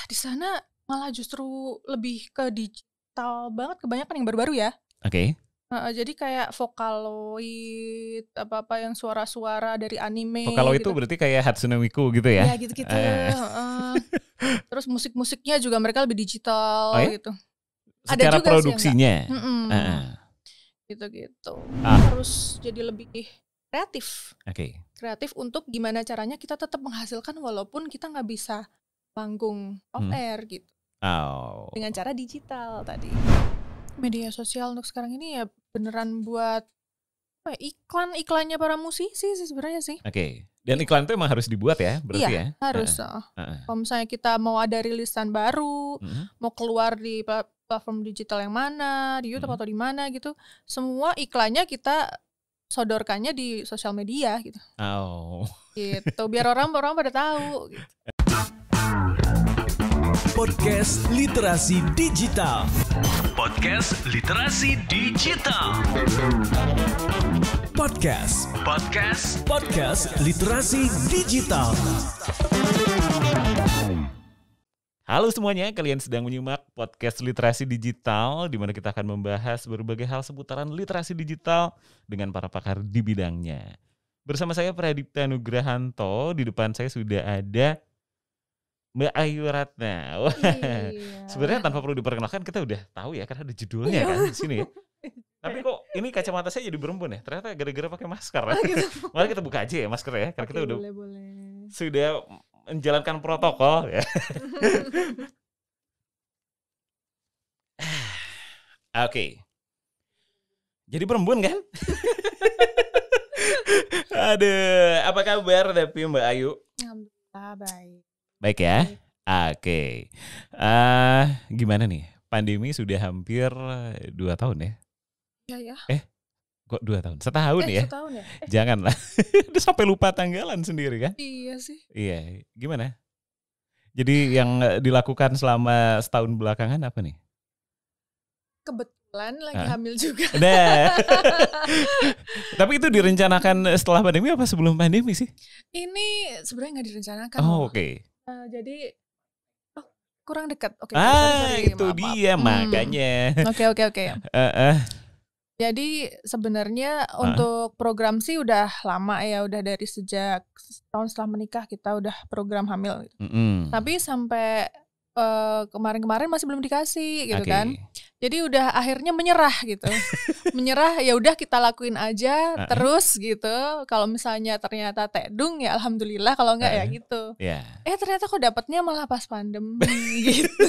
di sana malah justru lebih ke digital banget, kebanyakan yang baru-baru ya. Oke. Jadi kayak Vocaloid, apa-apa yang suara-suara dari anime Kalau itu gitu. berarti kayak Hatsune Miku gitu ya? Iya gitu-gitu. Terus musik-musiknya juga mereka lebih digital gitu. Secara Ada juga produksinya? sih gitu-gitu. Harus jadi lebih kreatif. Kreatif untuk gimana caranya kita tetap menghasilkan walaupun kita nggak bisa panggung off air gitu. Dengan cara digital tadi. Media sosial untuk sekarang ini ya beneran buat iklannya para musisi sih sebenarnya sih. Dan iklan itu emang harus dibuat ya berarti ya? Harus. Kalau misalnya kita mau ada rilisan baru, mau keluar di platform digital yang mana, di YouTube atau di mana gitu, semua iklannya kita sodorkannya di sosial media gitu. Gitu, biar orang pada tahu gitu. Podcast Literasi Digital. Podcast Literasi Digital. Podcast Literasi Digital. Halo semuanya, kalian sedang menyimak Podcast Literasi Digital, di mana kita akan membahas berbagai hal seputaran literasi digital dengan para pakar di bidangnya. Bersama saya Pradipta Nugrahanto, di depan saya sudah ada Mbak Ayu Ratna. Sebenarnya tanpa perlu diperkenalkan kita udah tahu ya, karena ada judulnya kan di sini ya. Tapi kok ini kacamata saya jadi berembun ya? Ternyata gara-gara pakai masker. Mari kita buka aja ya masker ya, karena kita udah sudah menjalankan protokol ya. Oke. Jadi berembun kan? Aduh, apa kabar tapi Mbak Ayu? Alhamdulillah baik. Baik ya? Oke. Gimana nih? Pandemi sudah hampir 2 tahun ya? Iya ya. Kok 2 tahun? Setahun ya? Setahun ya? Janganlah. Udah sampai lupa tanggalan sendiri kan? Iya sih. Iya. Gimana? Jadi yang dilakukan selama setahun belakangan apa nih? Kebetulan lagi hamil juga. Nah. Tapi itu direncanakan setelah pandemi apa sebelum pandemi sih? Ini sebenarnya nggak direncanakan. Oke. Jadi kurang dekat. Sorry, itu maaf. Dia makanya. Oke. Jadi sebenarnya untuk program sih udah lama ya, udah dari sejak tahun setelah menikah kita udah program hamil. Gitu. Tapi sampai kemarin-kemarin masih belum dikasih gitu kan. Jadi udah akhirnya menyerah gitu. Menyerah ya udah kita lakuin aja terus gitu. Kalau misalnya ternyata tedung ya alhamdulillah, kalau enggak ya gitu. Ternyata kok dapatnya malah pas pandemi gitu.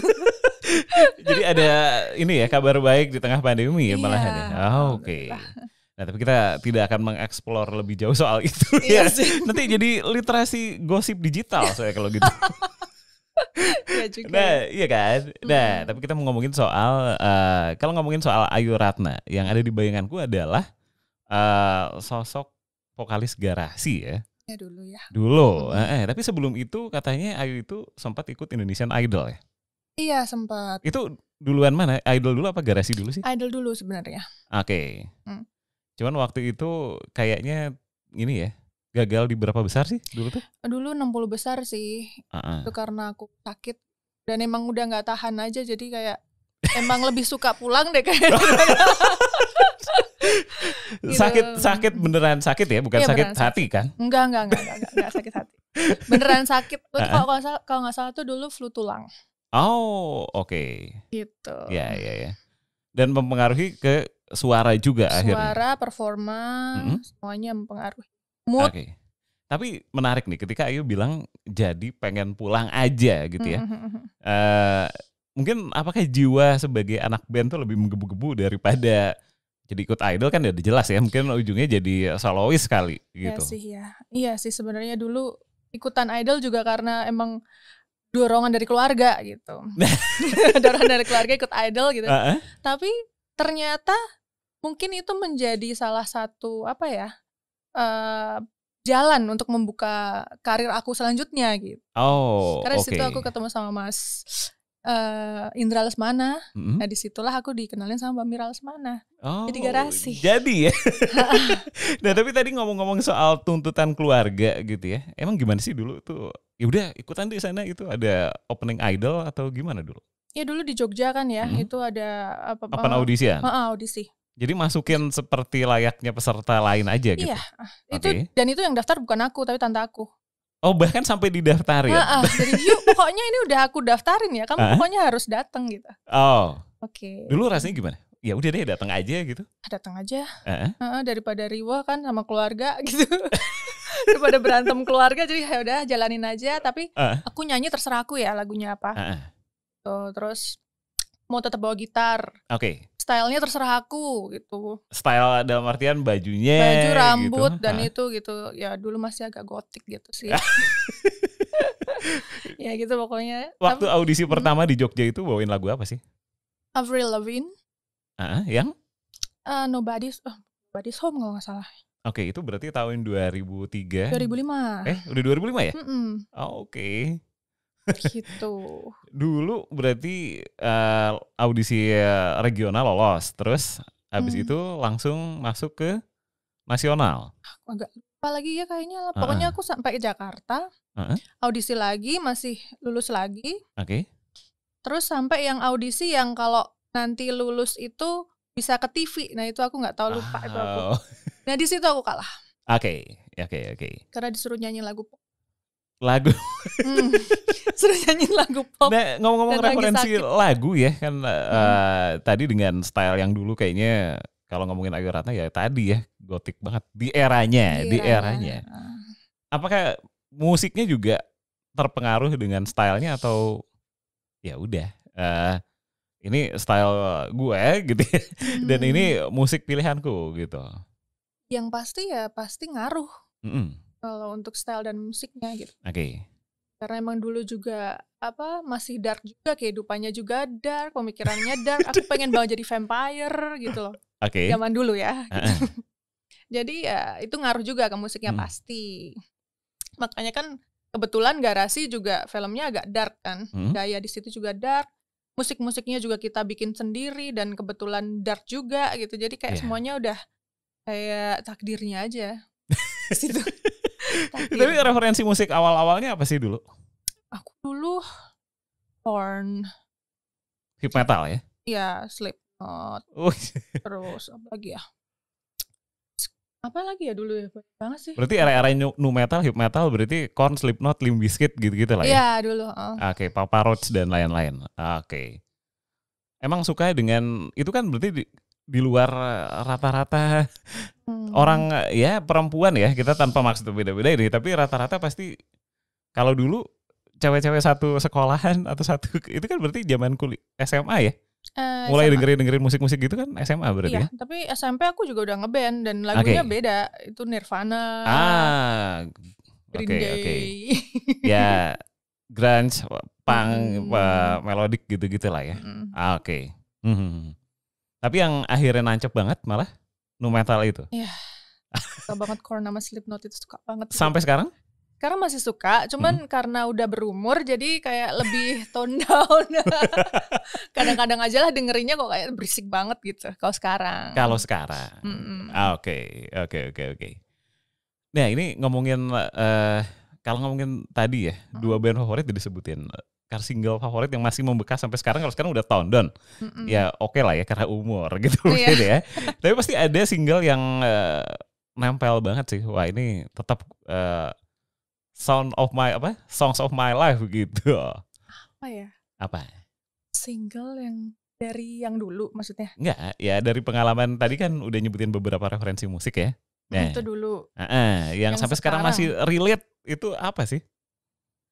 Jadi ada ini ya kabar baik di tengah pandemi ya malahan ya. Oke. Nah, tapi kita tidak akan mengeksplor lebih jauh soal itu ya. Nanti jadi literasi gosip digital saya kalau gitu. Ya juga. Nah, iya kan. Nah, tapi kita mau ngomongin soal kalau ngomongin soal Ayu Ratna, yang ada di bayanganku adalah sosok vokalis Garasi ya. Ya dulu ya. Dulu. Tapi sebelum itu katanya Ayu itu sempat ikut Indonesian Idol ya. Iya, sempat. Itu duluan mana? Idol dulu apa Garasi dulu sih? Idol dulu sebenarnya. Oke. Cuman waktu itu kayaknya ini ya, gagal di berapa besar sih dulu tuh? Dulu 60 besar sih. Itu karena aku sakit dan emang udah nggak tahan aja, jadi kayak emang lebih suka pulang deh kayaknya. Gitu. Sakit beneran sakit ya, bukan sakit hati kan? Enggak sakit hati. Beneran sakit. Kalau nggak salah tuh dulu flu tulang. Oke. Gitu. Ya. Dan mempengaruhi ke suara juga akhirnya. Suara, performa, semuanya mempengaruhi. Mood. Oke. Tapi menarik nih ketika Ayu bilang jadi pengen pulang aja gitu ya. Mungkin apakah jiwa sebagai anak band tuh lebih menggebu-gebu daripada jadi ikut idol kan udah jelas ya. Mungkin ujungnya jadi solois kali gitu. Iya sih sebenarnya dulu ikutan idol juga karena emang dorongan dari keluarga gitu. Dorongan dari keluarga ikut idol gitu. Tapi ternyata mungkin itu menjadi salah satu jalan untuk membuka karir aku selanjutnya gitu. Karena di situ aku ketemu sama Mas Indra Lesmana. Nah disitulah aku dikenalin sama Mbak Mira Lesmana. Jadi garasi. Jadi ya. Nah tapi tadi ngomong-ngomong soal tuntutan keluarga gitu ya. Emang gimana sih dulu tuh? Ya udah ikutan di sana itu ada opening idol atau gimana dulu? Ya dulu di Jogja kan ya, itu ada open audisi ya? Audisi. Jadi masukin seperti layaknya peserta lain aja gitu? Iya, dan itu yang daftar bukan aku tapi tante aku. Oh bahkan sampai didaftarin? Jadi yuk pokoknya ini udah aku daftarin ya, kamu pokoknya harus datang gitu. Oh. Oke. Dulu rasanya gimana? Ya udah deh datang aja gitu. Datang aja. Daripada riwah kan sama keluarga gitu. Daripada berantem keluarga jadi ya udah jalanin aja. Tapi aku nyanyi terserah aku ya lagunya apa. Terus mau tetap bawa gitar. Oke. Stylenya terserah aku gitu. Style dalam artian bajunya, baju, rambut gitu. Dan itu gitu. Ya dulu masih agak gotik gitu sih. Ya gitu pokoknya. Waktu audisi pertama di Jogja itu bawain lagu apa sih? Avril Lavigne. Yang? Nobody's Home kalau nggak salah. Oke, itu berarti tahun 2003. 2005. Udah 2005 ya? Oke. Gitu. Dulu berarti audisi regional lolos, terus habis itu langsung masuk ke nasional. Agak lupa lagi ya kayaknya. Pokoknya aku sampai ke Jakarta, audisi lagi, masih lulus lagi. Oke. Terus sampai yang audisi yang kalau nanti lulus itu bisa ke TV. Nah itu aku nggak tahu, lupa itu aku. Nah di situ aku kalah. Oke. Karena disuruh nyanyi lagu pop. Suruh nyanyi lagu pop. Nah, ngomong-ngomong referensi lagu ya kan tadi dengan style yang dulu kayaknya kalau ngomongin Ayu Ratna ya tadi ya gotik banget di eranya. Apakah musiknya juga terpengaruh dengan stylenya atau ya udah ini style gue gitu ya, dan ini musik pilihanku gitu? Yang pasti ngaruh kalau untuk style dan musiknya gitu. Oke. Karena emang dulu juga masih dark juga, kehidupannya juga dark, pemikirannya dark. Aku pengen banget jadi vampire gitu loh. Oke. Zaman dulu ya. Gitu. Jadi ya itu ngaruh juga ke musiknya pasti. Makanya kan kebetulan Garasi juga filmnya agak dark kan. Gaya di situ juga dark. Musik-musiknya juga kita bikin sendiri dan kebetulan dark juga gitu. Jadi kayak semuanya udah kayak takdirnya aja. Situ. Tapi referensi musik awal-awalnya apa sih dulu? Aku dulu Korn. Hip metal ya? Iya, Slipknot. Terus apa lagi ya? Apa lagi ya dulu ya? Banyak banget sih. Berarti era-era nu metal, hip metal berarti Korn, Slipknot, Limp Bizkit gitu-gitu lah ya? Iya dulu. Oke, Papa Roach dan lain-lain. Oke. Emang suka dengan, itu kan berarti di luar rata-rata orang ya perempuan ya, kita tanpa maksud beda-beda ini, tapi rata-rata pasti kalau dulu cewek-cewek satu sekolahan atau satu itu kan berarti zaman SMA ya? Mulai dengerin musik-musik gitu kan SMA berarti ya? Tapi SMP aku juga udah ngeband dan lagunya beda. Itu Nirvana. Green Day. Ya, grunge, punk, melodic gitu-gitu lah ya. Oke. Tapi yang akhirnya nancep banget malah nu metal itu. Iya. Suka banget Korn sama Slipknot itu, suka banget. Sampai sekarang? Sekarang masih suka, cuman karena udah berumur jadi kayak lebih tone down. Kadang-kadang aja lah dengerinnya kok kayak berisik banget gitu kalau sekarang. Oke. Nah ini ngomongin kalau ngomongin tadi ya, dua band favorit disebutin. Single favorit yang masih membekas sampai sekarang, kalau sekarang udah tone down. Ya oke lah ya karena umur gitu mungkin ya. Tapi pasti ada single yang nempel banget sih. Wah ini tetap Songs of my life gitu. Apa ya? Apa? Single yang dari yang dulu maksudnya? Enggak, ya dari pengalaman tadi kan udah nyebutin beberapa referensi musik ya. Nah, itu dulu. Yang sampai sekarang masih relate itu apa sih?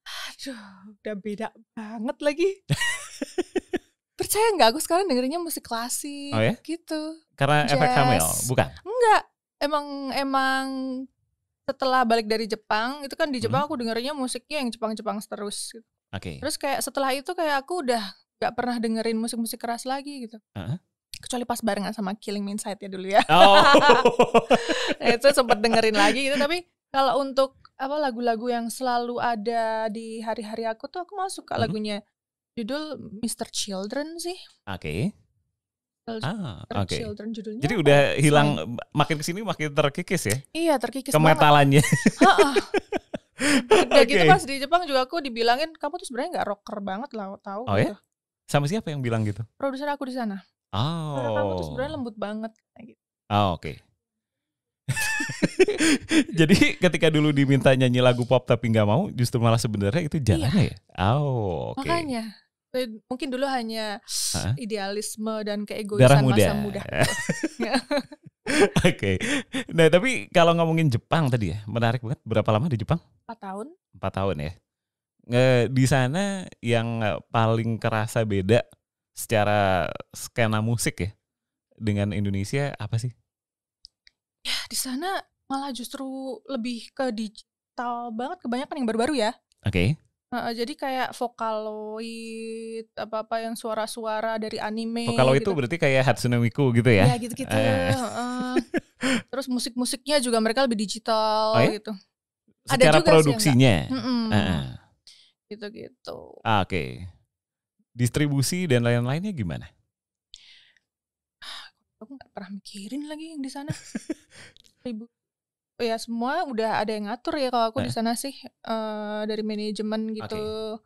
Aduh, udah beda banget lagi. Percaya nggak, aku sekarang dengerinnya musik klasik gitu. Karena jazz. Efek hamil, bukan? Enggak, emang setelah balik dari Jepang, itu kan di Jepang aku dengerinnya musiknya yang Jepang-Jepang terus gitu. Terus kayak setelah itu kayak aku udah gak pernah dengerin musik-musik keras lagi gitu. Kecuali pas barengan sama Killing Me Inside ya dulu ya. Itu sempat dengerin lagi gitu. Tapi kalau untuk lagu-lagu yang selalu ada di hari-hari aku tuh aku malah suka lagunya Judul Mr. Children sih. Oke. Oke. Children judulnya. Jadi udah hilang, makin kesini makin terkikis ya? Iya, terkikis kemetalannya. Udah gitu pas di Jepang juga aku dibilangin kamu tuh sebenarnya nggak rocker banget lah, tahu Oh gitu. Ya? Sama siapa yang bilang gitu? Produser aku di sana. Karena kamu tuh sebenarnya lembut banget kayak gitu. Oke. Jadi ketika dulu diminta nyanyi lagu pop tapi nggak mau, justru malah sebenarnya itu jalannya ya? Oke. Makanya mungkin dulu hanya idealisme dan keegoisan masa muda. Oke. Nah tapi kalau ngomongin Jepang tadi ya, menarik banget. Berapa lama di Jepang? 4 tahun. 4 tahun ya. Di sana yang paling kerasa beda secara skena musik ya dengan Indonesia apa sih? Ya di sana malah justru lebih ke digital banget, kebanyakan yang baru-baru ya. Oke. Jadi kayak Vocaloid, apa-apa yang suara-suara dari anime. Vocaloid gitu. itu berarti kayak Hatsune Miku gitu ya? Iya gitu-gitu. Terus musik-musiknya juga mereka lebih digital gitu. Secara ada juga produksinya? Gitu-gitu. Oke. Distribusi dan lain-lainnya gimana? Aku gak pernah mikirin lagi yang di sana. Ya semua udah ada yang ngatur ya kalau aku di sana sih, dari manajemen gitu.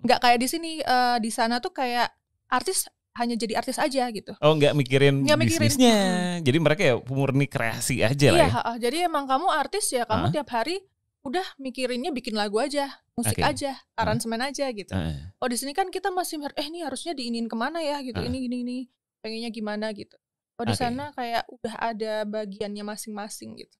Nggak kayak di sini, di sana tuh kayak artis hanya jadi artis aja gitu. Oh nggak mikirin bisnisnya, jadi mereka ya murni kreasi aja lah ya. Iya, jadi emang kamu artis ya kamu tiap hari udah mikirinnya bikin lagu aja, musik aja, aransemen aja gitu. Oh di sini kan kita masih ini harusnya diinin kemana ya gitu, ini gini, pengennya gimana gitu. Oh di sana kayak udah ada bagiannya masing-masing gitu.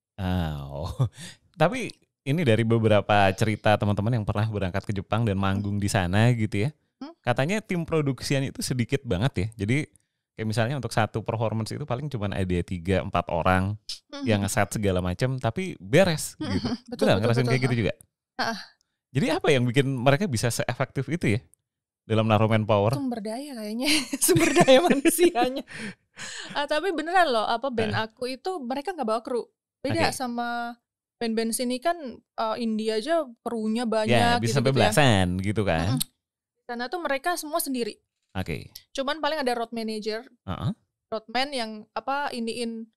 Tapi ini dari beberapa cerita teman-teman yang pernah berangkat ke Jepang dan manggung di sana gitu ya. Katanya tim produksian itu sedikit banget ya. Jadi kayak misalnya untuk satu performance itu paling cuma ada 3-4 orang yang nge-set segala macam tapi beres gitu. Betul, ngerasain kayak gitu juga. Jadi apa yang bikin mereka bisa se-efektif itu ya dalam naruh manpower? Sumber daya kayaknya, sumber daya manusianya. Tapi beneran loh, band aku itu mereka nggak bawa kru. Beda sama band-band sini kan India aja krunya banyak. Ya bisa sampai belasan gitu kan. Di sana tuh mereka semua sendiri. Cuman paling ada road manager, roadman yang iniin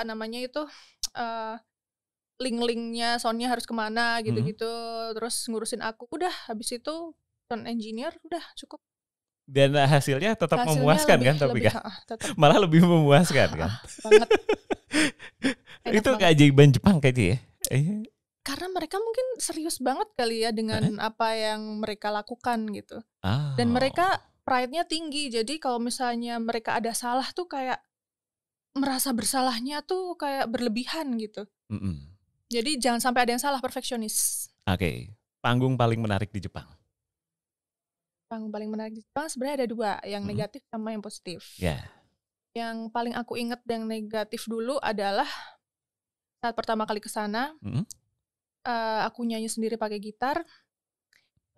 namanya itu link-linknya, soundnya harus kemana gitu-gitu. Terus ngurusin aku, udah habis itu sound engineer, udah cukup. Dan hasilnya tetap memuaskan kan tapi kan? Tetap. Malah lebih memuaskan kan? Banget. Itu keajaiban Jepang kayaknya ya? Karena mereka mungkin serius banget kali ya dengan apa yang mereka lakukan gitu. Dan mereka pride-nya tinggi. Jadi kalau misalnya mereka ada salah tuh kayak merasa bersalahnya tuh kayak berlebihan gitu. Jadi jangan sampai ada yang salah, perfeksionis. Panggung paling menarik di Jepang? Panggung paling menarik di Jepang sebenarnya ada 2, yang negatif sama yang positif. Yang paling aku inget yang negatif dulu adalah saat pertama kali ke sana, aku nyanyi sendiri pakai gitar.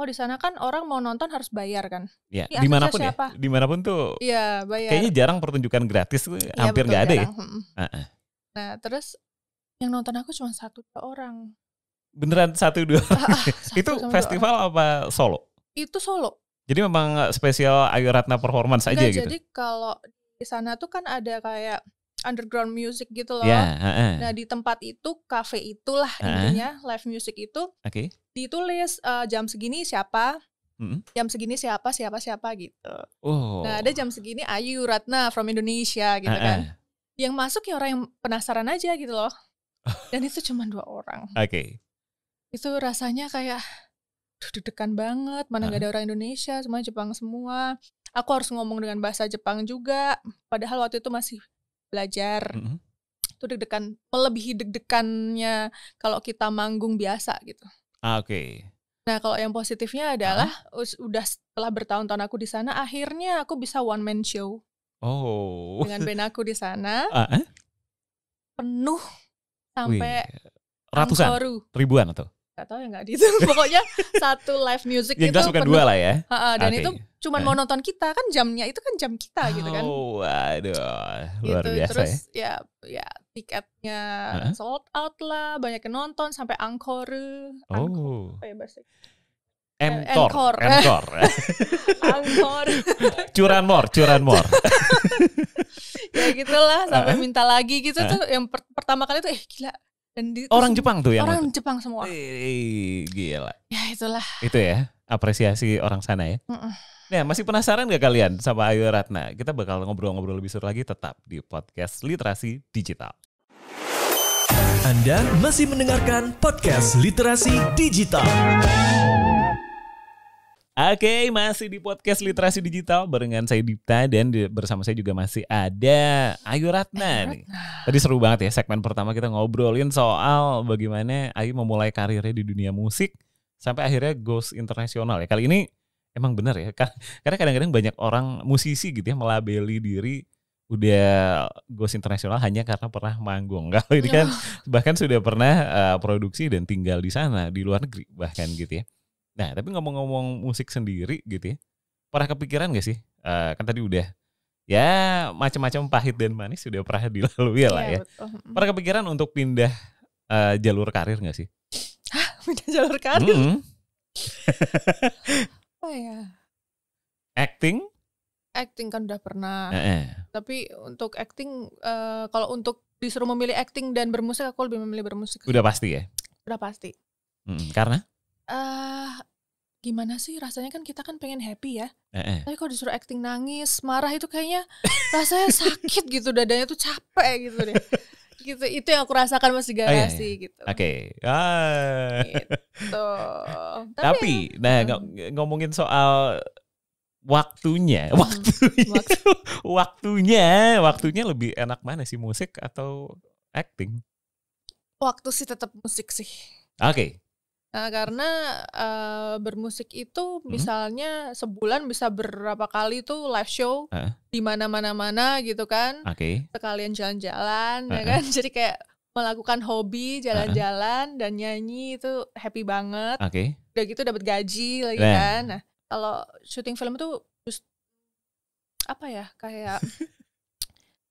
Oh di sana kan orang mau nonton harus bayar kan? Ya, dimanapun siapa? Ya, dimanapun tuh. Iya bayar. Kayaknya jarang pertunjukan gratis, hampir nggak ada jarang. Ya. Nah terus yang nonton aku cuma 1-2 orang. Beneran 1-2? Itu festival apa solo? Itu solo. Jadi memang spesial Ayu Ratna performance aja gitu? Jadi kalau di sana tuh kan ada kayak underground music gitu loh. Nah di tempat itu, cafe itulah intinya, live music itu ditulis jam segini siapa, jam segini siapa gitu. Nah ada jam segini Ayu Ratna from Indonesia gitu kan. Yang masuk ya orang yang penasaran aja gitu loh. Dan itu cuma 2 orang. Itu rasanya kayak deg-degan banget, mana gak ada orang Indonesia, semuanya Jepang semua. Aku harus ngomong dengan bahasa Jepang juga, padahal waktu itu masih belajar. Itu deg-degan, melebihi deg-degannya kalau kita manggung biasa gitu. Nah kalau yang positifnya adalah udah setelah bertahun-tahun aku di sana, akhirnya aku bisa one man show. Dengan band aku di sana. Penuh sampai ratusan, ribuan atau? Gak tau ya, gak dihitung. Pokoknya satu live music itu bukan 2 lah ya. Dan itu cuma mau nonton kita kan, jamnya itu kan jam kita gitu kan. Waduh, luar biasa. Terus ya tiketnya sold out lah, banyak yang nonton sampai encore. Apa ya bahasa? Encore. Angkor. Curanmor. Ya gitulah sampai minta lagi gitu tuh yang pertama kali tuh gila. Dan orang Jepang tuh yang orang Jepang semua. Gila. Ya itulah. Itu ya apresiasi orang sana ya. Nah, masih penasaran gak kalian sama Ayu Ratna? Kita bakal ngobrol-ngobrol lebih seru lagi tetap di podcast Literasi Digital. Anda masih mendengarkan podcast Literasi Digital. Oke, masih di podcast Literasi Digital barengan saya Dipta dan bersama saya juga masih ada Ayu Ratna nih. Tadi seru banget ya segmen pertama kita ngobrolin soal bagaimana Ayu memulai karirnya di dunia musik sampai akhirnya goes internasional ya. Kali ini emang benar ya, karena kadang-kadang banyak orang musisi gitu ya melabeli diri udah goes internasional hanya karena pernah manggung. Kalau ini kan bahkan sudah pernah produksi dan tinggal di sana, di luar negeri bahkan gitu ya. Nah tapi ngomong-ngomong musik sendiri gitu ya, pernah kepikiran gak sih, kan tadi udah ya macam-macam pahit dan manis sudah pernah dilalui lah ya. Betul. Pernah kepikiran untuk pindah jalur karir gak sih? Hah? Pindah jalur karir? Apa ya? Acting kan udah pernah. Tapi untuk acting, kalau untuk disuruh memilih acting dan bermusik, aku lebih memilih bermusik. Udah pasti ya? Udah pasti. Karena? Gimana sih rasanya kan kita kan pengen happy ya. Tapi kalau disuruh acting nangis, marah itu kayaknya rasanya sakit gitu, dadanya tuh capek gitu deh. Gitu, itu yang aku rasakan masih garasi gitu. Oke. Gitu. Tapi ngomongin soal waktunya lebih enak mana sih, musik atau acting? Waktu sih tetap musik sih. Oke. Nah, karena bermusik itu misalnya sebulan bisa berapa kali tuh live show di mana-mana gitu kan. Sekalian jalan-jalan ya kan. Jadi kayak melakukan hobi jalan-jalan dan nyanyi itu happy banget. Udah gitu dapat gaji lagi kan. Nah, kalau syuting film tuh apa ya, kayak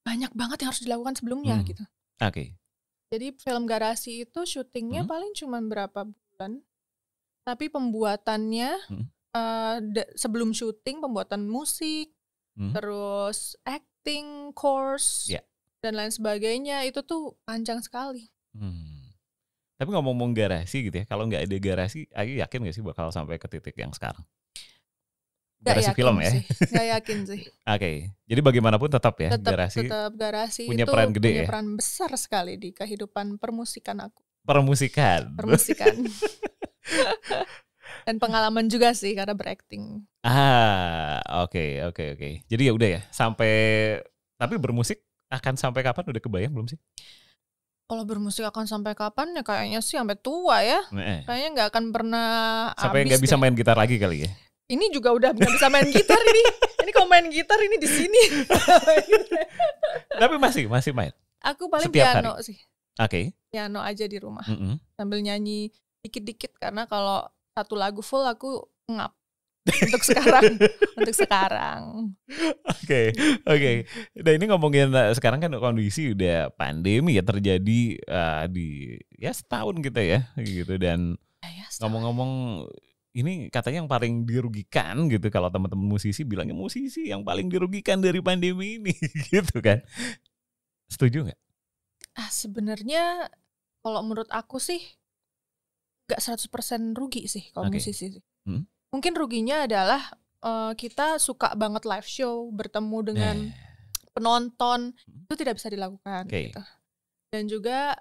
banyak banget yang harus dilakukan sebelumnya gitu. Jadi film garasi itu syutingnya paling cuma berapa bulan, tapi pembuatannya sebelum syuting pembuatan musik, terus acting course dan lain sebagainya itu tuh panjang sekali. Tapi ngomong-ngomong garasi gitu ya, kalau nggak ada garasi, Ayu yakin nggak sih bakal sampai ke titik yang sekarang? Garasi film ya? Gak yakin sih. Jadi bagaimanapun tetap ya, garasi punya itu peran gede punya peran besar sekali di kehidupan permusikan aku. Permusikan. Dan pengalaman juga sih karena berakting. Oke. Jadi ya udah ya, tapi bermusik akan sampai kapan, udah kebayang belum sih? Kalau bermusik akan sampai kapan ya kayaknya sih sampai tua ya. Kayaknya nggak akan pernah sampai nggak bisa main gitar lagi kali ya. Ini juga udah nggak bisa main gitar ini. Ini kalau main gitar ini di sini. Tapi masih main. Aku paling setiap piano hari. Sih. Piano aja di rumah. Sambil nyanyi dikit-dikit karena kalau satu lagu full aku ngap. Untuk sekarang. Oke. Nah ini ngomongin sekarang kan kondisi udah pandemi ya terjadi di setahun gitu ya gitu, dan ngomong-ngomong ini katanya yang paling dirugikan gitu, kalau teman-teman musisi bilangnya musisi yang paling dirugikan dari pandemi ini gitu kan. Setuju nggak? Sebenarnya kalau menurut aku sih nggak 100% rugi sih kalau musisi sih. Mungkin ruginya adalah kita suka banget live show, bertemu dengan penonton, itu tidak bisa dilakukan gitu. Dan juga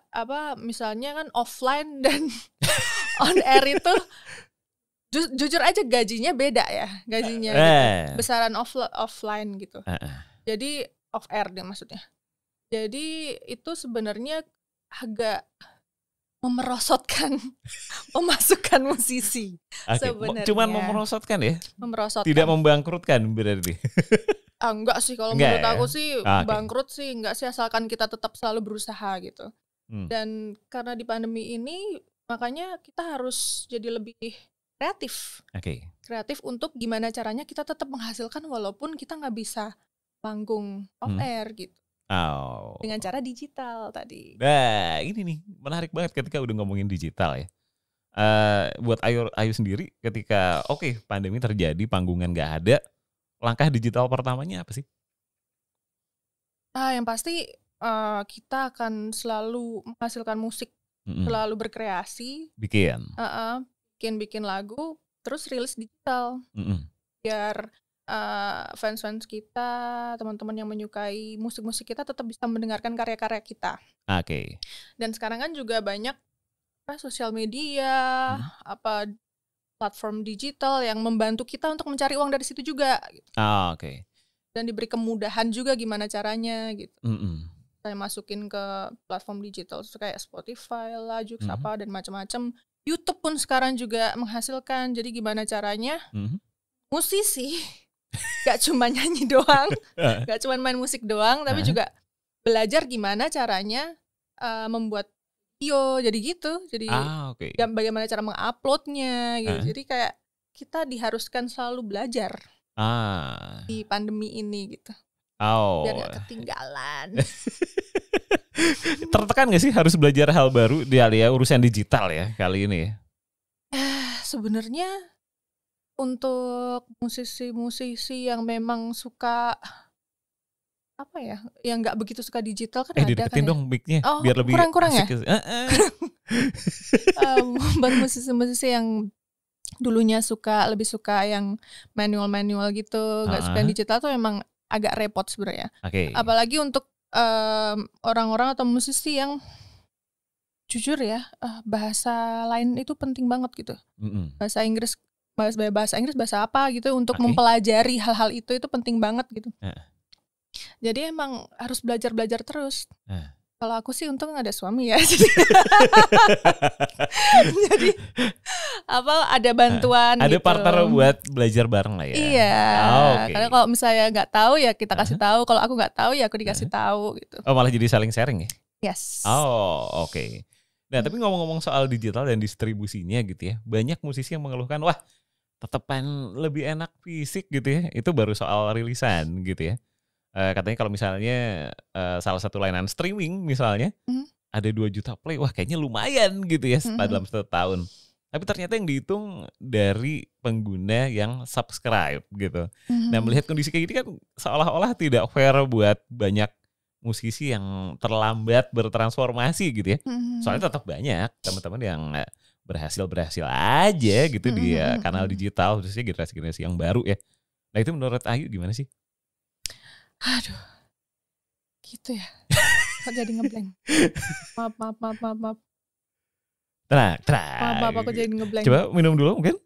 misalnya kan offline dan on air itu jujur aja gajinya beda ya, gitu. Besaran offline gitu. Jadi off air deh maksudnya. Jadi itu sebenarnya agak memerosotkan pemasukan musisi. Sebenarnya. Cuman memerosotkan ya? Memerosotkan. Tidak membangkrutkan berarti. Enggak sih, kalau menurut aku sih bangkrut sih enggak sih, asalkan kita tetap selalu berusaha gitu. Dan karena di pandemi ini makanya kita harus jadi lebih kreatif. Kreatif untuk gimana caranya kita tetap menghasilkan walaupun kita nggak bisa panggung off air gitu. Dengan cara digital tadi. Nah ini nih menarik banget ketika udah ngomongin digital ya. Buat Ayu sendiri ketika pandemi terjadi, panggungan nggak ada, langkah digital pertamanya apa sih? Yang pasti kita akan selalu menghasilkan musik, selalu berkreasi, bikin lagu, terus rilis digital, biar fans-fans kita, teman-teman yang menyukai musik-musik kita tetap bisa mendengarkan karya-karya kita. Oke. Dan sekarang kan juga banyak sosial media, platform digital yang membantu kita untuk mencari uang dari situ juga. Gitu. Oke. Dan diberi kemudahan juga gimana caranya gitu. Saya masukin ke platform digital kayak Spotify lah, Joox dan macam-macam. YouTube pun sekarang juga menghasilkan. Jadi gimana caranya musisi gak cuma nyanyi doang, gak cuma main musik doang, tapi juga belajar gimana caranya membuat video, jadi gitu. Jadi bagaimana cara menguploadnya gitu. Jadi kayak kita diharuskan selalu belajar di pandemi ini gitu. Biar gak ketinggalan. Tertekan gak sih harus belajar hal baru di urusan digital ya kali ini? Sebenarnya untuk musisi-musisi yang memang suka yang nggak begitu suka digital kan ada dideketin kan dong mic-nya biar lebih kurang asik. Buat musisi-musisi yang dulunya lebih suka yang manual gitu, nggak suka digital tuh memang agak repot sebenarnya. Apalagi untuk orang-orang atau musisi yang jujur ya, bahasa lain itu penting banget gitu. Bahasa Inggris, bahasa apa gitu untuk mempelajari hal-hal itu penting banget gitu. Jadi emang harus belajar terus. Kalau aku sih untung ada suami ya. Jadi ada bantuan ada gitu. Partner buat belajar bareng lah ya. Iya. Karena kalau misalnya nggak tahu ya kita kasih tahu. Kalau aku nggak tahu ya aku dikasih tahu gitu. Malah jadi saling sharing ya? Yes. Oke. Nah tapi ngomong-ngomong soal digital dan distribusinya gitu ya, banyak musisi yang mengeluhkan tetepan lebih enak fisik gitu ya. Itu baru soal rilisan gitu ya. Katanya kalau misalnya salah satu layanan streaming misalnya ada 2 juta play, kayaknya lumayan gitu ya dalam 1 tahun. Tapi ternyata yang dihitung dari pengguna yang subscribe gitu. Nah melihat kondisi kayak gini kan seolah-olah tidak fair buat banyak musisi yang terlambat bertransformasi gitu ya. Soalnya tetap banyak teman-teman yang berhasil aja gitu di kanal digital, khususnya generasi yang baru ya. Nah itu menurut Ayu gimana sih? Aduh, gitu ya. Kok jadi ngeblank. Maaf. Maaf, aku jadi ngeblank. Coba minum dulu mungkin.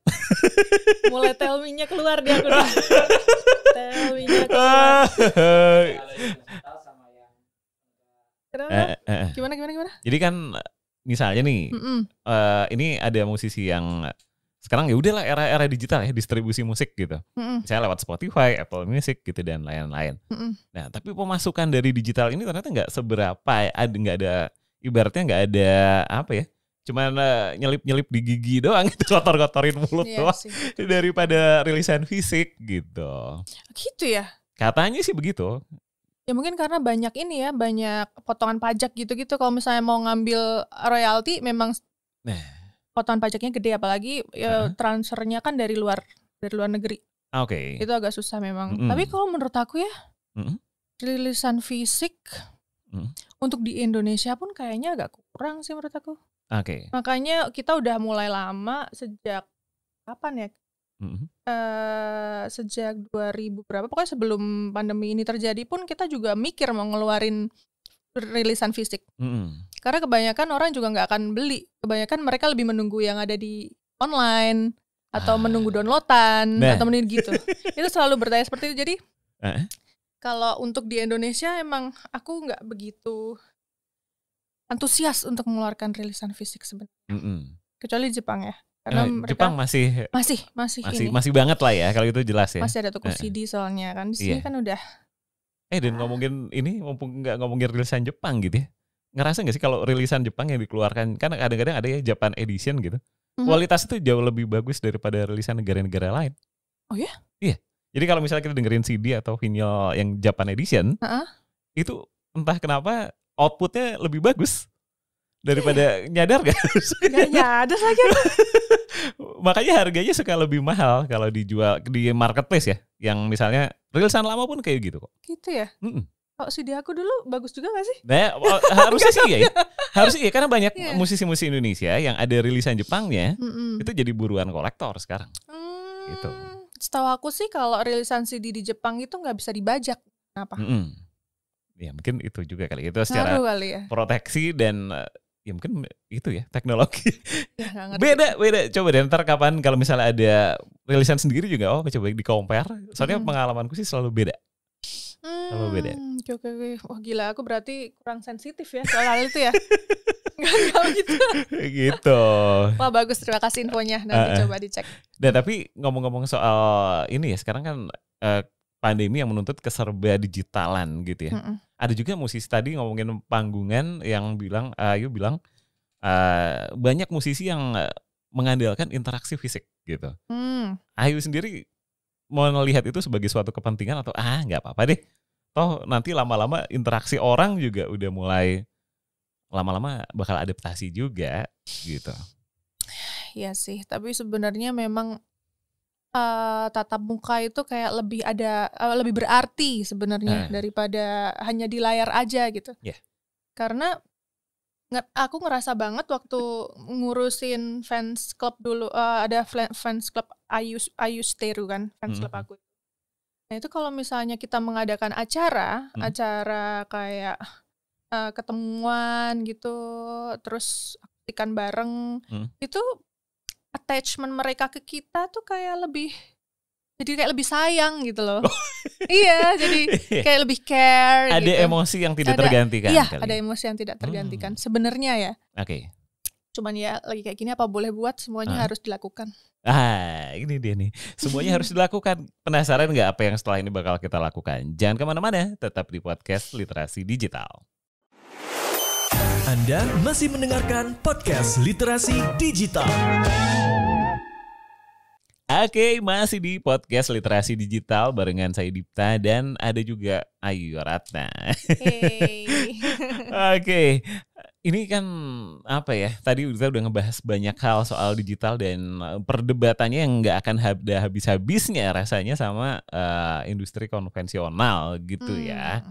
Mulai tell me-nya keluar di aku nih. Tell me-nya keluar. Kenapa? Gimana? Jadi kan misalnya nih, ini ada musisi yang sekarang ya udahlah era digital ya, distribusi musik gitu. Misalnya lewat Spotify, Apple Music gitu dan lain-lain. Nah, tapi pemasukan dari digital ini ternyata nggak seberapa, nggak ada, ibaratnya nggak ada apa ya, cuman nyelip di gigi doang, itu kotor-kotorin mulut doang daripada rilisan fisik gitu. Gitu ya? Katanya sih begitu. Ya mungkin karena banyak banyak potongan pajak gitu-gitu. Kalau misalnya mau ngambil royalti memang potongan pajaknya gede, apalagi transfernya kan dari luar negeri. Itu agak susah memang. Tapi kalau menurut aku ya, rilisan fisik untuk di Indonesia pun kayaknya agak kurang sih menurut aku. Makanya kita udah mulai lama sejak kapan ya? Sejak 2000 berapa, pokoknya sebelum pandemi ini terjadi pun kita juga mikir mau ngeluarin rilisan fisik. Karena kebanyakan orang juga nggak akan beli. Kebanyakan mereka lebih menunggu yang ada di online atau menunggu downloadan atau menunggu gitu. Itu selalu bertanya seperti itu. Jadi kalau untuk di Indonesia emang aku nggak begitu antusias untuk mengeluarkan rilisan fisik sebenarnya. Kecuali Jepang ya. Karena Jepang masih banget lah ya kalau itu jelas ya. Masih ada toko CD soalnya kan di sini kan udah. Dan ngomongin ini, mumpung nggak ngomongin rilisan Jepang gitu ya, ngerasa nggak sih kalau rilisan Jepang yang dikeluarkan kan kadang-kadang ada ya Japan Edition gitu, kualitas itu jauh lebih bagus daripada rilisan negara-negara lain. Oh ya? Iya. Jadi kalau misalnya kita dengerin CD atau vinyl yang Japan Edition, itu entah kenapa outputnya lebih bagus daripada nyadar gak? Gak nyadar lagi. Makanya harganya suka lebih mahal kalau dijual di marketplace ya. Yang misalnya rilisan lama pun kayak gitu kok. Gitu ya? Kalau CD aku dulu bagus juga gak sih? Nah, harusnya sih iya ya. Harusnya iya karena banyak musisi-musisi Indonesia yang ada rilisan Jepangnya itu jadi buruan kolektor sekarang. Gitu. Setahu aku sih kalau rilisan CD di Jepang itu nggak bisa dibajak. Kenapa? Ya mungkin itu juga kali. Itu secara proteksi dan ya mungkin itu ya teknologi. Ya, beda. Coba deh ntar kapan kalau misalnya ada rilisan sendiri juga coba di-compare. Soalnya pengalamanku sih selalu beda. Selalu beda. Oke. Wah gila, aku berarti kurang sensitif ya soal hal itu ya. Enggak gitu. Gitu. Wah bagus, terima kasih infonya. Nanti coba dicek. Dan tapi ngomong-ngomong soal ini ya, sekarang kan pandemi yang menuntut keserba digitalan gitu ya. Ada juga musisi tadi ngomongin panggungan yang bilang, Ayu bilang banyak musisi yang mengandalkan interaksi fisik gitu. Ayu sendiri mau melihat itu sebagai suatu kepentingan atau nggak apa-apa deh. Toh nanti lama-lama interaksi orang juga udah mulai lama-lama bakal adaptasi juga gitu. Iya sih, tapi sebenarnya memang tatap muka itu kayak lebih berarti sebenarnya daripada hanya di layar aja gitu. Yeah. Karena aku ngerasa banget waktu ngurusin fans club dulu, ada fans club Ayu Steru kan, fans club aku. Nah itu kalau misalnya kita mengadakan acara kayak ketemuan gitu, terus aktikan bareng, itu attachment mereka ke kita tuh kayak lebih sayang gitu loh. Iya, jadi kayak lebih care. Ada gitu. Emosi yang tidak tergantikan. Iya, ada emosi yang tidak tergantikan. Sebenarnya ya. Oke. Cuman ya lagi kayak gini apa boleh buat, semuanya harus dilakukan. Ini dia nih. Semuanya harus dilakukan. Penasaran nggak apa yang setelah ini bakal kita lakukan? Jangan kemana-mana, tetap di podcast Literasi Digital. Anda masih mendengarkan podcast Literasi Digital. Oke, masih di podcast Literasi Digital barengan saya Dipta dan ada juga Ayu Ratna. Oke, ini kan apa ya? Tadi kita udah ngebahas banyak hal soal digital dan perdebatannya yang nggak akan ada habis-habisnya rasanya sama industri konvensional gitu ya.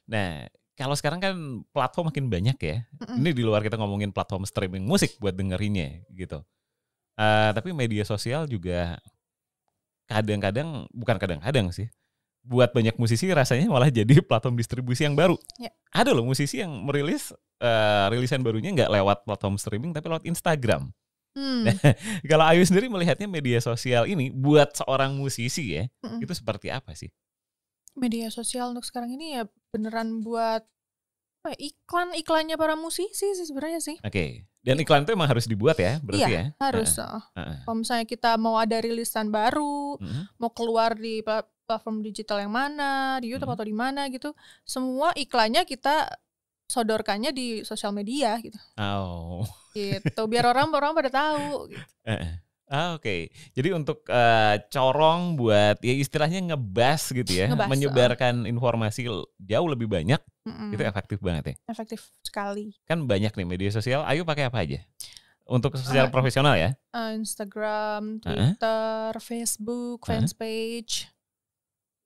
Nah, kalau sekarang kan platform makin banyak ya. Ini di luar kita ngomongin platform streaming musik buat dengerinnya gitu. Tapi media sosial juga bukan kadang-kadang sih, buat banyak musisi rasanya malah jadi platform distribusi yang baru. Ada loh musisi yang merilis rilisan barunya nggak lewat platform streaming tapi lewat Instagram. Nah, kalau Ayu sendiri melihatnya media sosial ini buat seorang musisi ya, itu seperti apa sih? Media sosial untuk sekarang ini ya beneran buat iklannya para musisi sih sebenarnya sih. Oke. Dan iklan itu emang harus dibuat ya, berarti ya? Iya, harus. Kalau misalnya kita mau ada rilisan baru, mau keluar di platform digital yang mana, di YouTube atau di mana gitu, semua iklannya kita sodorkannya di sosial media gitu. Gitu, biar orang pada tahu gitu. Oke. Jadi untuk corong buat ya istilahnya ngebas gitu ya, menyebarkan informasi jauh lebih banyak, itu efektif banget ya? Efektif sekali. Kan banyak nih media sosial, Ayu pakai apa aja? Untuk secara profesional ya? Instagram, Twitter, Facebook, fanpage.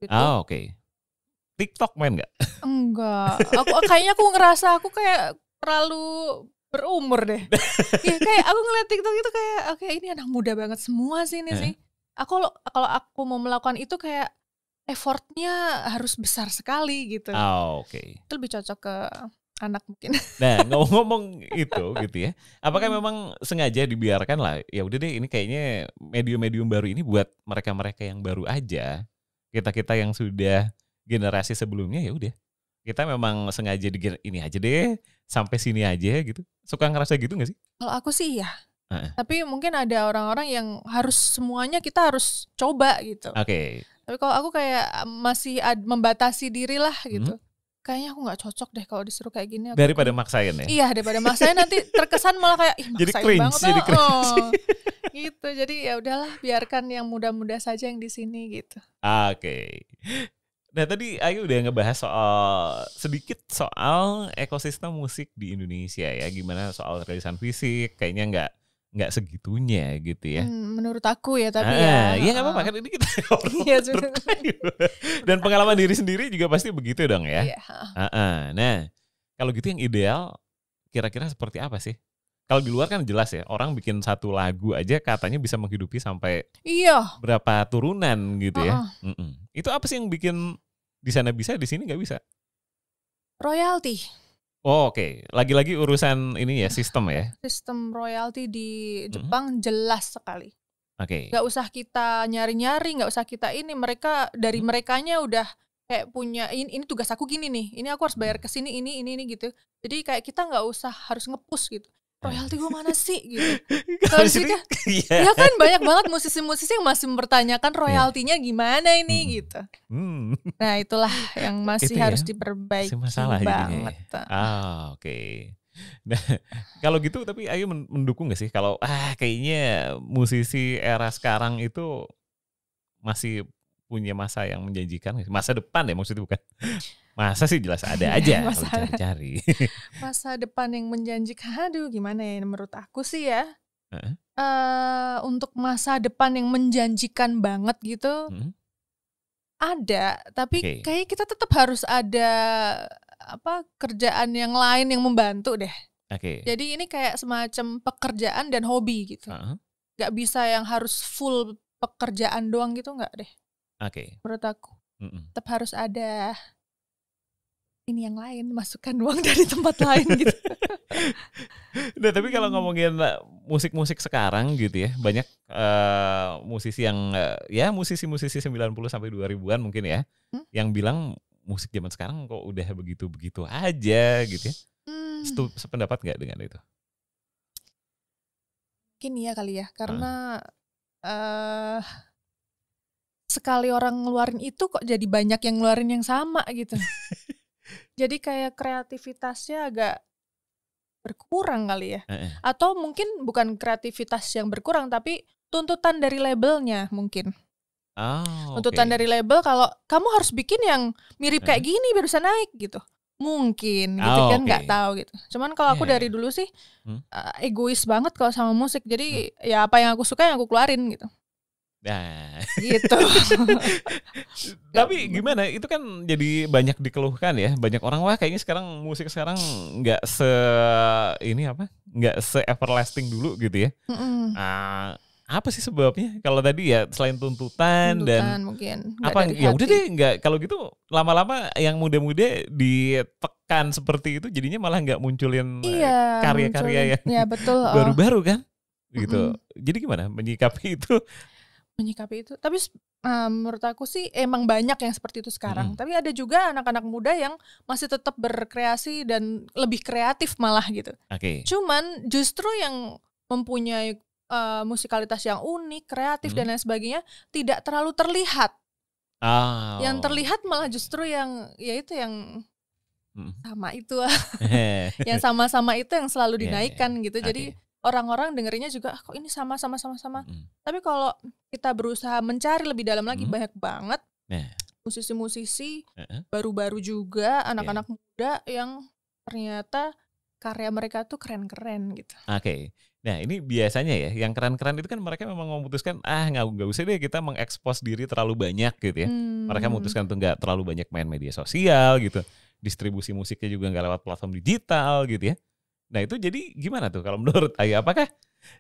Gitu. Oke. TikTok main nggak? Enggak. Kayaknya aku ngerasa aku kayak terlalu berumur deh. Ya kayak aku ngeliat TikTok itu kayak oke, ini anak muda banget semua sih ini sih. Kalau aku mau melakukan itu kayak effortnya harus besar sekali gitu. Oke. Itu lebih cocok ke anak mungkin. Nah, ngomong-ngomong itu gitu ya. Apakah memang sengaja dibiarkan lah? Ya udah deh, ini kayaknya medium-medium baru ini buat mereka-mereka yang baru aja. Kita yang sudah generasi sebelumnya ya udah. Kita memang sengaja ini aja deh, sampai sini aja gitu. Suka ngerasa gitu gak sih? Kalau aku sih ya. Tapi mungkin ada orang-orang yang harus semuanya kita harus coba gitu. Oke. Tapi kalau aku kayak masih membatasi diri lah gitu. Kayaknya aku gak cocok deh kalau disuruh kayak gini. Daripada maksain ya? Iya, daripada maksain nanti terkesan malah kayak maksain jadi cringe, banget. Jadi cringe. Gitu, jadi ya udahlah biarkan yang muda-muda saja yang di sini gitu. Oke. Nah tadi Ayu udah ngebahas sedikit soal ekosistem musik di Indonesia ya, gimana soal rilisan fisik, kayaknya nggak segitunya gitu ya. Menurut aku ya, tapi ya. Iya nggak apa-apa kan ini kita Iya, dan pengalaman diri sendiri juga pasti begitu dong ya. Iya. Nah kalau gitu yang ideal kira-kira seperti apa sih? Kalau di luar kan jelas ya, orang bikin satu lagu aja katanya bisa menghidupi sampai berapa turunan gitu ya. Itu apa sih yang bikin di sana bisa, di sini nggak bisa? Royalti. Oh, oke. Lagi-lagi urusan ini ya, sistem ya. Sistem royalti di Jepang jelas sekali. Oke. Nggak usah kita nyari-nyari, nggak usah kita ini. Mereka dari merekanya udah kayak punya ini tugas aku gini nih. Ini aku harus bayar ke sini ini gitu. Jadi kayak kita nggak usah harus nge-push gitu. Royalti gue mana sih gitu. Kalau sih kan, ya kan banyak banget musisi-musisi yang masih mempertanyakan royaltinya gimana ini gitu. Nah itulah yang masih harus diperbaiki banget. Oke. Nah kalau gitu tapi Ayu mendukung gak sih kalau kayaknya musisi era sekarang itu masih punya masa yang menjanjikan, masa depan ya maksudnya bukan. Masa sih jelas ada aja kalau cari-cari. Masa depan yang menjanjikan, aduh gimana ya menurut aku sih ya. Untuk masa depan yang menjanjikan banget gitu, ada. Tapi kayak kita tetap harus ada kerjaan yang lain yang membantu deh. Jadi ini kayak semacam pekerjaan dan hobi gitu. Gak bisa yang harus full pekerjaan doang gitu, gak deh. Menurut aku tetap harus ada ini yang lain, masukkan uang dari tempat lain gitu. Nah tapi kalau ngomongin musik-musik sekarang gitu ya, banyak musisi yang musisi-musisi 90 sampai 2000-an mungkin ya, yang bilang musik zaman sekarang kok udah begitu-begitu aja gitu ya. Sependapat nggak dengan itu? Mungkin iya kali ya, karena sekali orang ngeluarin itu kok jadi banyak yang ngeluarin yang sama gitu. Jadi kayak kreativitasnya agak berkurang kali ya. Atau mungkin bukan kreativitas yang berkurang, tapi tuntutan dari labelnya mungkin. Tuntutan dari label kalau kamu harus bikin yang mirip kayak gini biar bisa naik gitu. Mungkin gitu kan, nggak tahu gitu. Cuman kalau aku dari dulu sih egois banget kalau sama musik. Jadi ya apa yang aku suka yang aku keluarin gitu. Nah, gitu. Tapi gimana? Itu kan jadi banyak dikeluhkan ya. Banyak orang kayaknya sekarang musik sekarang nggak nggak se everlasting dulu gitu ya. Apa sih sebabnya? Kalau tadi ya selain tuntutan dan mungkin apa ya udah deh nggak, kalau gitu lama-lama yang muda-muda ditekan seperti itu jadinya malah nggak munculin karya-karya yang baru-baru kan gitu. Jadi gimana menyikapi itu? Tapi menurut aku sih emang banyak yang seperti itu sekarang. Tapi ada juga anak-anak muda yang masih tetap berkreasi dan lebih kreatif malah gitu. Cuman justru yang mempunyai musikalitas yang unik, kreatif dan lain sebagainya tidak terlalu terlihat. Yang terlihat malah justru yang yang sama itu yang sama-sama itu yang selalu dinaikkan gitu. Jadi orang-orang dengerinnya juga kok ini sama. Tapi kalau kita berusaha mencari lebih dalam lagi, banyak banget musisi-musisi baru-baru juga, anak-anak muda yang ternyata karya mereka tuh keren-keren gitu. Nah ini biasanya ya, yang keren-keren itu kan mereka memang memutuskan nggak usah deh kita mengekspos diri terlalu banyak gitu ya. Mereka memutuskan untuk nggak terlalu banyak main media sosial gitu. Distribusi musiknya juga nggak lewat platform digital gitu ya. Nah itu jadi gimana tuh kalau menurut Ayu? Apakah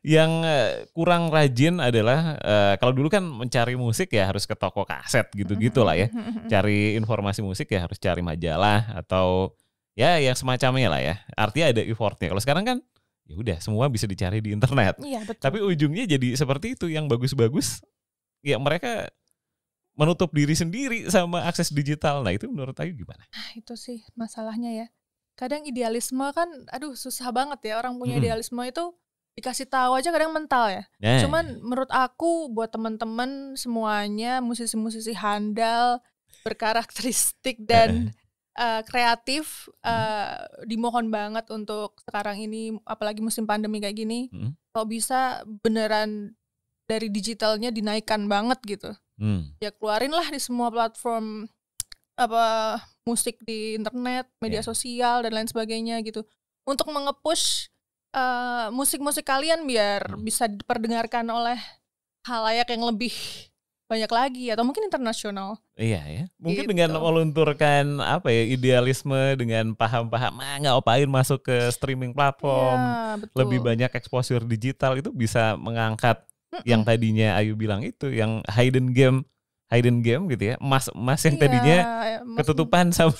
yang kurang rajin adalah kalau dulu kan mencari musik ya harus ke toko kaset gitu-gitu lah ya. Cari informasi musik ya harus cari majalah atau ya yang semacamnya lah ya. Artinya ada effortnya. Kalau sekarang kan ya udah semua bisa dicari di internet. Iya, betul. Tapi ujungnya jadi seperti itu, yang bagus-bagus ya mereka menutup diri sendiri sama akses digital. Nah itu menurut Ayu gimana? Itu sih masalahnya ya. Kadang idealisme kan susah banget ya, orang punya idealisme itu dikasih tahu aja kadang mental ya. Cuman menurut aku buat teman-teman semuanya, musisi-musisi handal, berkarakteristik dan kreatif, dimohon banget untuk sekarang ini apalagi musim pandemi kayak gini, kalau bisa beneran dari digitalnya dinaikkan banget gitu. Ya keluarin lah di semua platform musik di internet, media sosial dan lain sebagainya gitu. Untuk mengepush musik-musik kalian biar bisa diperdengarkan oleh halayak yang lebih banyak lagi atau mungkin internasional. Iya ya. Mungkin gitu. Dengan melunturkan idealisme dengan paham-paham nggak ngapain masuk ke streaming platform, lebih banyak exposure digital itu bisa mengangkat yang tadinya Ayu bilang itu yang hidden game gitu ya. Emas yang tadinya ketutupan sama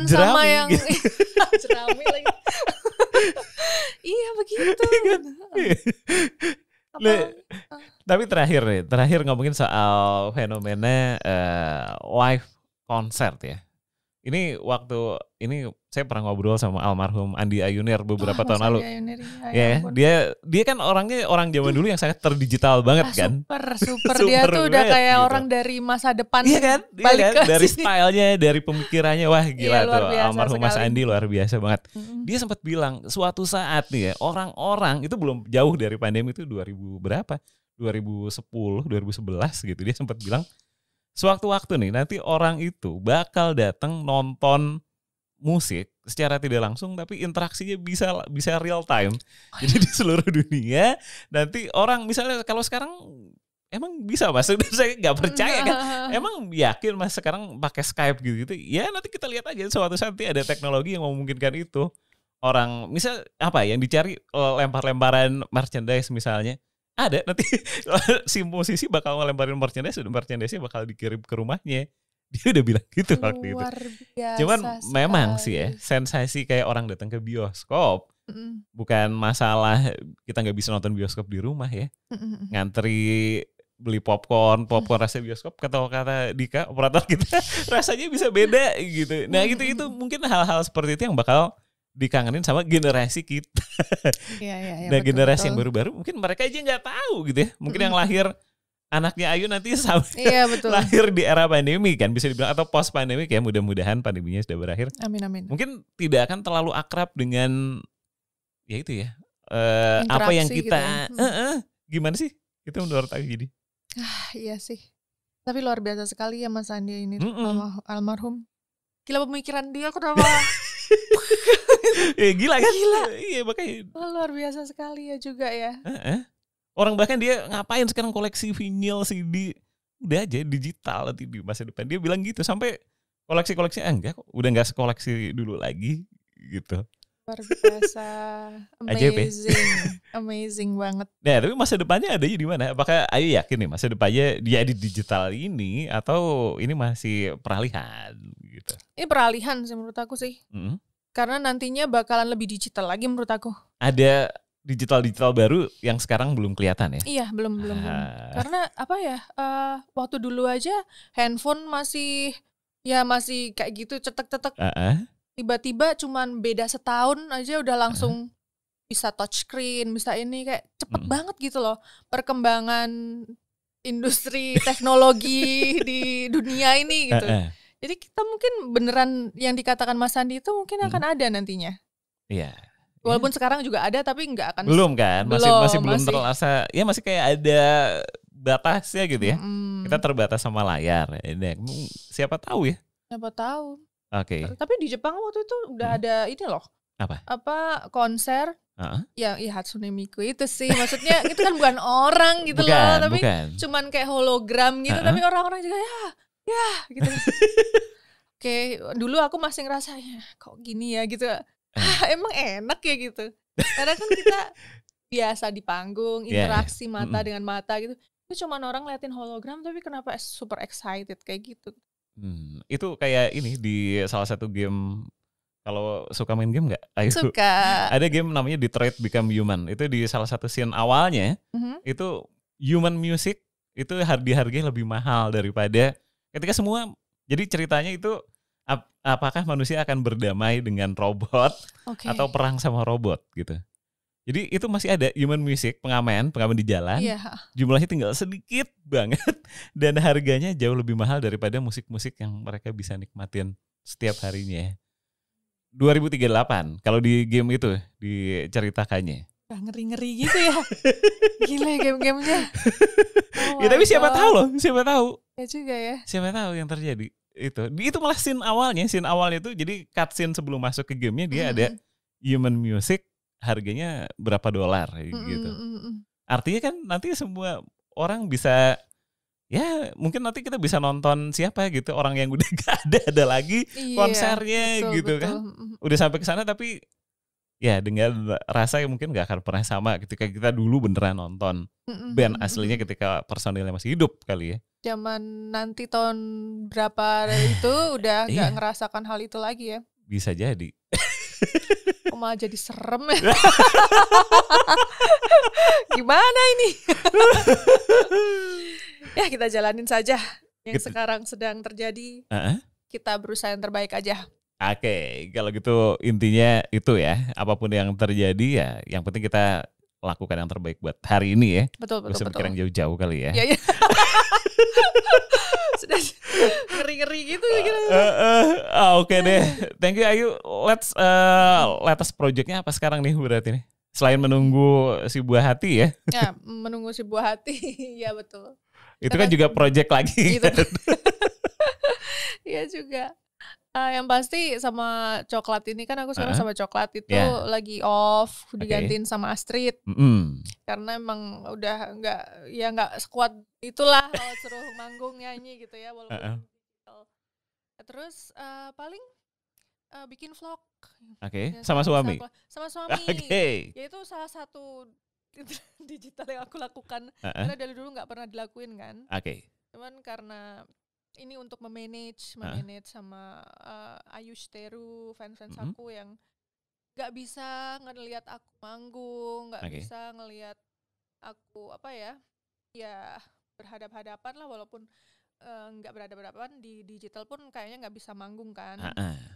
sama yang jerami lagi. Iya begitu. Tapi terakhir ngomongin soal fenomena live concert ya. Ini saya pernah ngobrol sama almarhum Andi Ayunir beberapa tahun lalu. Dia kan orang zaman dulu yang sangat terdigital banget kan. Super dia tuh udah kayak gitu. Orang dari masa depan. Iya kan? Balik kan? Dari stylenya, dari pemikirannya, wah gila tuh almarhum Mas Andi luar biasa banget. Dia sempat bilang suatu saat nih ya orang-orang itu belum jauh dari pandemi itu 2010, 2011 gitu. Dia sempat bilang sewaktu-waktu nih nanti orang itu bakal datang nonton musik secara tidak langsung tapi interaksinya bisa real time. Jadi di seluruh dunia nanti orang misalnya kalau sekarang emang bisa Mas, saya nggak percaya kan. Emang yakin Mas sekarang pakai Skype gitu. Ya nanti kita lihat aja suatu saat nanti ada teknologi yang memungkinkan itu. Orang misal yang dicari lempar-lemparan merchandise misalnya. Ada nanti si musisi bakal ngelemparin merchandise-nya bakal dikirim ke rumahnya. Dia udah bilang gitu waktu itu. Cuman sekali. Memang sih ya sensasi kayak orang datang ke bioskop bukan masalah kita nggak bisa nonton bioskop di rumah ya. Ngantri beli popcorn rasa bioskop kata Dika operator kita rasanya bisa beda gitu. Nah itu mungkin hal-hal seperti itu yang bakal dikangenin sama generasi kita. Iya, nah generasi yang baru-baru mungkin mereka aja nggak tahu gitu ya. Mungkin yang lahir anaknya Ayu nanti sama lahir di era pandemi kan bisa dibilang atau post pandemi ya, mudah-mudahan pandeminya sudah berakhir. Amin. Mungkin tidak akan terlalu akrab dengan ya itu ya apa yang kita gitu ya. Gimana sih itu menurut aku gini. Iya sih. Tapi luar biasa sekali ya Mas Andi ini almarhum. Gila pemikiran dia kenapa? Gila kan? Iya makanya. Luar biasa sekali ya juga ya. Orang bahkan dia ngapain sekarang koleksi vinyl CD udah aja digital nanti di masa depan. Dia bilang gitu sampai koleksi-koleksinya enggak kok udah nggak sekoleksi dulu lagi gitu. Luar biasa, amazing banget. Nah tapi masa depannya adanya di mana? Apakah Ayu yakin nih masa depannya dia di digital ini atau ini masih peralihan gitu? Ini peralihan sih menurut aku sih. Karena nantinya bakalan lebih digital lagi menurut aku. Ada digital baru yang sekarang belum kelihatan ya? Iya belum. Karena waktu dulu aja handphone masih kayak gitu cetek-cetek. Tiba-tiba cuman beda setahun aja udah langsung bisa touchscreen, bisa ini kayak cepet banget gitu loh perkembangan industri teknologi di dunia ini gitu. Jadi kita mungkin beneran yang dikatakan Mas Andi itu mungkin akan ada nantinya. Iya. Walaupun sekarang juga ada tapi nggak akan. Belum kan, masih belum terasa. Ya masih kayak ada batasnya gitu ya. Kita terbatas sama layar. Siapa tahu ya? Siapa tahu. Oke. Tapi di Jepang waktu itu udah ada ini loh. Apa konser yang Hatsune Miku itu sih. Maksudnya itu kan bukan orang gitu loh, tapi cuman kayak hologram gitu. Tapi orang-orang juga ya gitu. Oke, dulu aku masih ngerasa kok gini ya gitu. Emang enak ya gitu. Karena kan kita biasa di panggung, interaksi mata dengan mata gitu. Itu cuman orang liatin hologram tapi kenapa super excited kayak gitu. Itu kayak ini di salah satu game, kalau suka main game nggak? Suka. Ada game namanya Detroit Become Human. Itu di salah satu scene awalnya itu human music itu dihargai lebih mahal daripada ketika semua. Jadi ceritanya itu apakah manusia akan berdamai dengan robot atau perang sama robot gitu. Jadi itu masih ada human music, pengamen di jalan. Jumlahnya tinggal sedikit banget dan harganya jauh lebih mahal daripada musik-musik yang mereka bisa nikmatin setiap harinya. 2038 kalau di game itu diceritakannya. Ngeri-ngeri gitu ya. Gila game-gamenya. Ya tapi siapa tahu. Ya juga ya. Siapa tahu yang terjadi. Itu malah scene awalnya tuh jadi cutscene sebelum masuk ke gamenya dia ada human music harganya berapa dolar gitu. Artinya kan nanti semua orang bisa ya mungkin nanti kita bisa nonton siapa gitu orang yang udah gak ada lagi konsernya betul. Kan. Udah sampai ke sana tapi ya dengan rasa yang mungkin gak akan pernah sama ketika kita dulu beneran nonton band aslinya ketika personilnya masih hidup kali ya. Zaman nanti tahun berapa itu udah gak ngerasakan hal itu lagi ya. Bisa jadi. Kok malah jadi serem ya. Gimana ini? Ya kita jalanin saja yang sekarang sedang terjadi. Kita berusaha yang terbaik aja. Oke, kalau gitu intinya itu ya. Apapun yang terjadi ya yang penting kita lakukan yang terbaik buat hari ini ya. Betul. Gak usah mikir yang jauh-jauh kali ya. Iya. Sudah ngeri-ngeri gitu ya. Oke deh. Thank you Ayu. Latest projectnya apa sekarang nih berarti nih? Selain menunggu si buah hati ya. Ya, menunggu si buah hati. Ya betul. Itu kan juga project lagi. Iya juga. Yang pasti sama coklat ini kan aku sekarang sama coklat itu lagi off, digantiin sama Astrid. Karena emang udah nggak sekuat itulah kalau suruh manggung nyanyi gitu ya walaupun. Terus paling bikin vlog. Oke. Ya, sama suami. Sama suami. Oke. Ya itu salah satu digital yang aku lakukan karena dari dulu nggak pernah dilakuin kan. Oke. Cuman karena ini untuk memanage sama Ayush Teru, fans aku yang nggak bisa ngelihat aku manggung, nggak bisa ngelihat aku ya berhadap-hadapan lah walaupun nggak berhadapan di digital pun kayaknya nggak bisa manggung kan.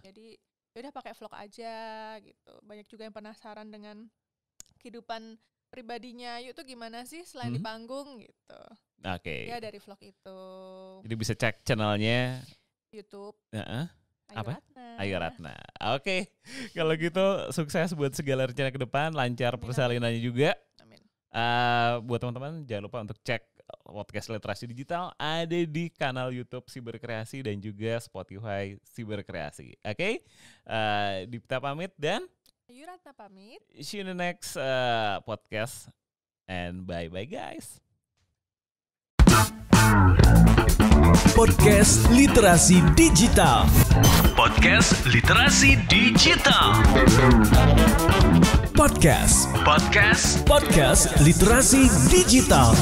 Jadi udah pakai vlog aja gitu. Banyak juga yang penasaran dengan kehidupan pribadinya Ayu tuh gimana sih selain di panggung gitu. Oke. Ya dari vlog itu. Jadi bisa cek channelnya YouTube. Apa? Ayu Ratna. Oke. Kalau gitu sukses buat segala rencana ke depan, lancar persalinannya juga. Amin. Buat teman-teman jangan lupa untuk cek podcast Literasi Digital ada di kanal YouTube Siberkreasi dan juga Spotify Siberkreasi. Oke. Dipta pamit dan Ayu Ratna pamit. See you in the next podcast and bye-bye guys. Podcast Literasi Digital. Podcast Literasi Digital. Podcast Literasi Digital.